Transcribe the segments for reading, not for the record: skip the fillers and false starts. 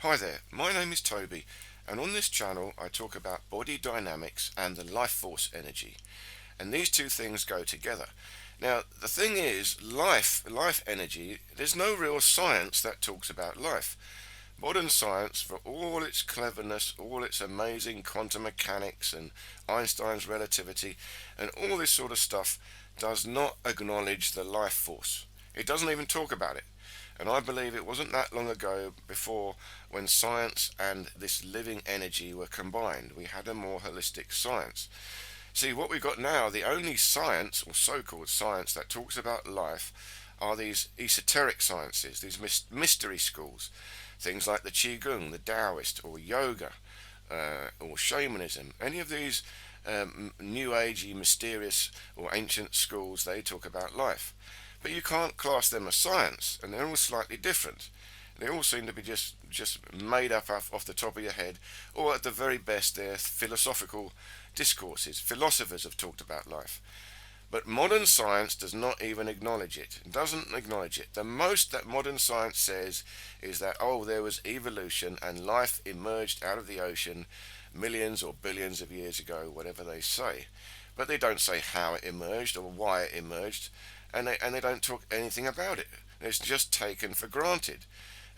Hi there, my name is Toby, and on this channel I talk about body dynamics and the life force energy. And these two things go together. Now, the thing is, life energy, there's no real science that talks about life. Modern science, for all its cleverness, all its amazing quantum mechanics and Einstein's relativity, and all this sort of stuff, does not acknowledge the life force. It doesn't even talk about it. And I believe it wasn't that long ago before when science and this living energy were combined. We had a more holistic science. See, what we've got now, the only science, or so-called science, that talks about life are these esoteric sciences, these mystery schools. Things like the Qigong, the Taoist, or yoga, or shamanism. Any of these new agey, mysterious, or ancient schools, they talk about life. But you can't class them as science, and they're all slightly different. They all seem to be just made up off the top of your head, or at the very best, they're philosophical discourses. Philosophers have talked about life. But modern science does not even acknowledge it. It doesn't acknowledge it. The most that modern science says is that, oh, there was evolution and life emerged out of the ocean millions or billions of years ago, whatever they say. But they don't say how it emerged or why it emerged, and they don't talk anything about it. It's just taken for granted.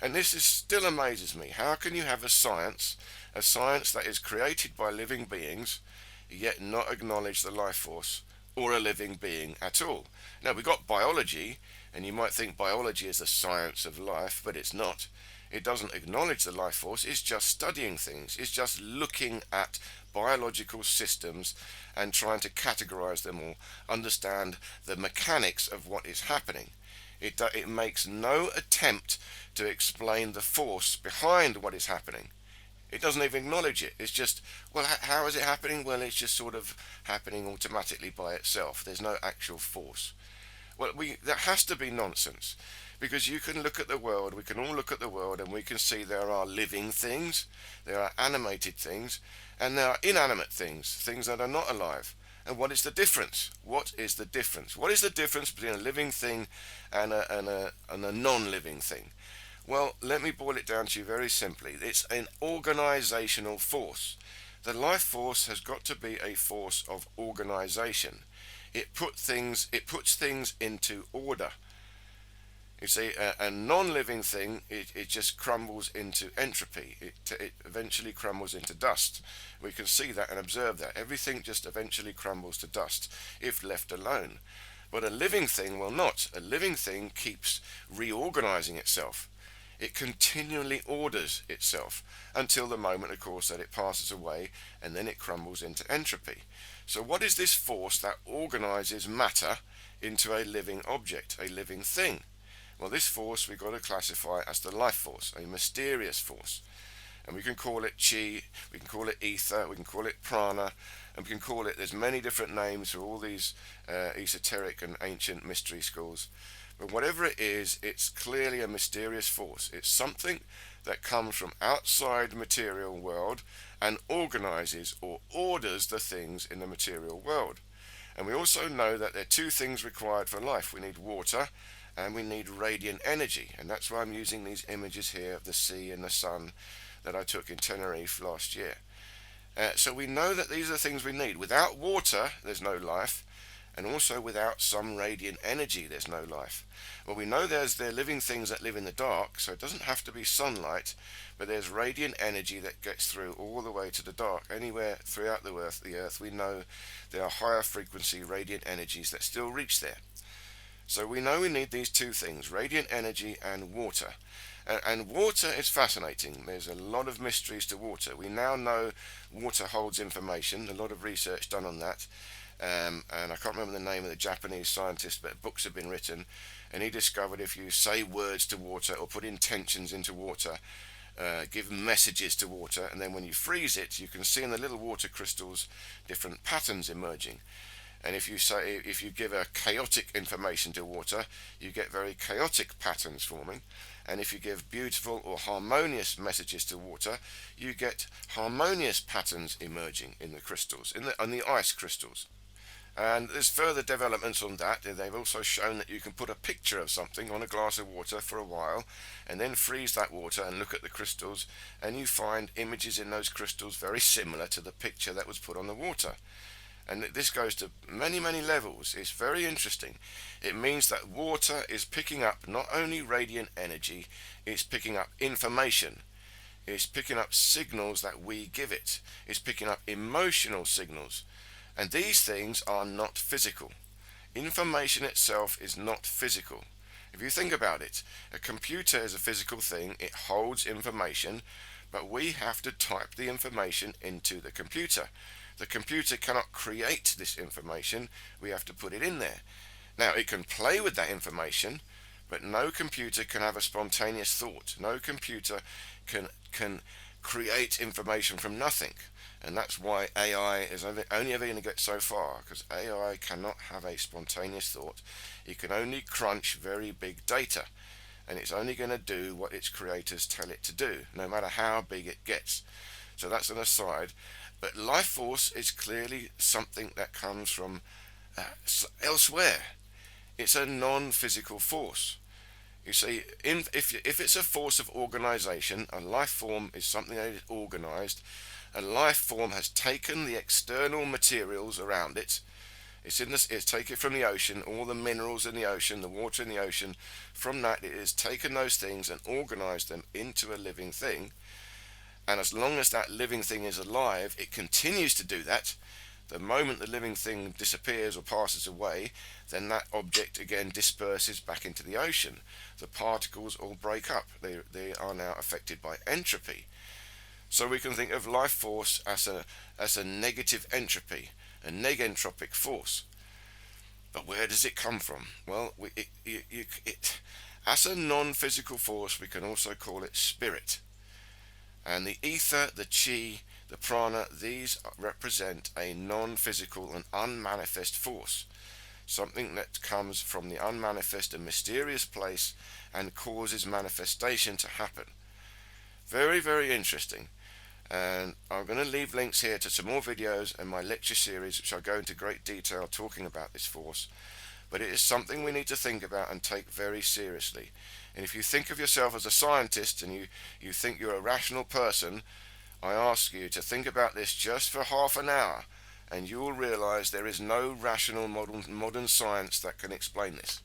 And this still amazes me. How can you have a science that is created by living beings, yet not acknowledge the life force or a living being at all? Now, we've got biology, and you might think biology is the science of life, but it's not. It doesn't acknowledge the life force. It's just studying things. It's just looking at biological systems and trying to categorize them or understand the mechanics of what is happening. It makes no attempt to explain the force behind what is happening. It doesn't even acknowledge it. It's just, well, how is it happening? Well, it's just sort of happening automatically by itself. There's no actual force. Well, that has to be nonsense, because you can look at the world, we can all look at the world, and we can see there are living things, there are animated things, and there are inanimate things, things that are not alive. And what is the difference? What is the difference? What is the difference between a living thing and a non-living thing? Well, let me boil it down to you very simply. It's an organizational force. The life force has got to be a force of organization. It puts things into order. You see, a non-living thing, it just crumbles into entropy. It eventually crumbles into dust. We can see that and observe that. Everything just eventually crumbles to dust if left alone. But a living thing will not. A living thing keeps reorganizing itself. It continually orders itself until the moment, of course, that it passes away, and then it crumbles into entropy. So what is this force that organizes matter into a living object, a living thing? Well, this force we've got to classify as the life force, a mysterious force. And we can call it chi, we can call it ether, we can call it prana, and we can call it, there's many different names for all these esoteric and ancient mystery schools. But whatever it is, it's clearly a mysterious force. It's something that comes from outside the material world and organizes or orders the things in the material world. And we also know that there are two things required for life. We need water and we need radiant energy. And that's why I'm using these images here of the sea and the sun that I took in Tenerife last year. So we know that these are the things we need. Without water, there's no life. And also without some radiant energy, there's no life. Well, we know there are living things that live in the dark, so it doesn't have to be sunlight, but there's radiant energy that gets through all the way to the dark. Anywhere throughout the earth, we know there are higher frequency radiant energies that still reach there. So we know we need these two things, radiant energy and water. And water is fascinating. There's a lot of mysteries to water. We now know water holds information, a lot of research done on that. And I can't remember the name of the Japanese scientist, but books have been written, and he discovered if you say words to water or put intentions into water, give messages to water, and then when you freeze it, you can see in the little water crystals different patterns emerging. And if you give a chaotic information to water, you get very chaotic patterns forming. And if you give beautiful or harmonious messages to water, you get harmonious patterns emerging in the crystals, on the ice crystals. And there's further developments on that. They've also shown that you can put a picture of something on a glass of water for a while and then freeze that water and look at the crystals, and you find images in those crystals very similar to the picture that was put on the water. And this goes to many, many levels. It's very interesting. It means that water is picking up not only radiant energy, it's picking up information. It's picking up signals that we give it. It's picking up emotional signals. And these things are not physical. Information itself is not physical. If you think about it, a computer is a physical thing. It holds information, but we have to type the information into the computer. The computer cannot create this information. We have to put it in there. Now, it can play with that information, but no computer can have a spontaneous thought. No computer can create information from nothing. And that's why AI is only ever going to get so far, because AI cannot have a spontaneous thought. It can only crunch very big data, and it's only going to do what its creators tell it to do, no matter how big it gets. So that's an aside. But life force is clearly something that comes from elsewhere. It's a non-physical force. You see, if it's a force of organization, a life form is something that is organized. A life form has taken the external materials around it. It's taken from the ocean, all the minerals in the ocean, the water in the ocean. From that, it has taken those things and organized them into a living thing. And as long as that living thing is alive, it continues to do that. The moment the living thing disappears or passes away, then that object again disperses back into the ocean. The particles all break up. They are now affected by entropy. So we can think of life force as a negative entropy, a negentropic force. But where does it come from? Well, as a non-physical force, we can also call it spirit. And the ether, the chi, the prana, these represent a non-physical and unmanifest force. Something that comes from the unmanifest and mysterious place and causes manifestation to happen. Very, very interesting. And I'm going to leave links here to some more videos and my lecture series, which I go into great detail talking about this force. But it is something we need to think about and take very seriously. And if you think of yourself as a scientist and you think you're a rational person, I ask you to think about this just for half an hour, and you will realize there is no rational modern science that can explain this.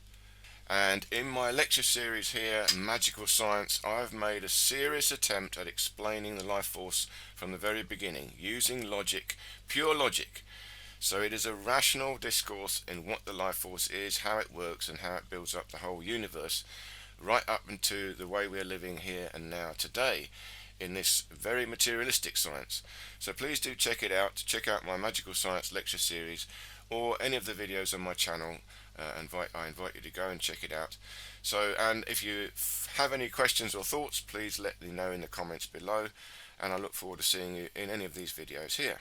And in my lecture series here, Magical Science, I've made a serious attempt at explaining the life force from the very beginning, using logic, pure logic. So it is a rational discourse in what the life force is, how it works, and how it builds up the whole universe, right up into the way we're living here and now today in this very materialistic science. So please do check it out. Check out my Magical Science lecture series or any of the videos on my channel. I invite you to go and check it out. So, and if you have any questions or thoughts, please let me know in the comments below, and I look forward to seeing you in any of these videos here.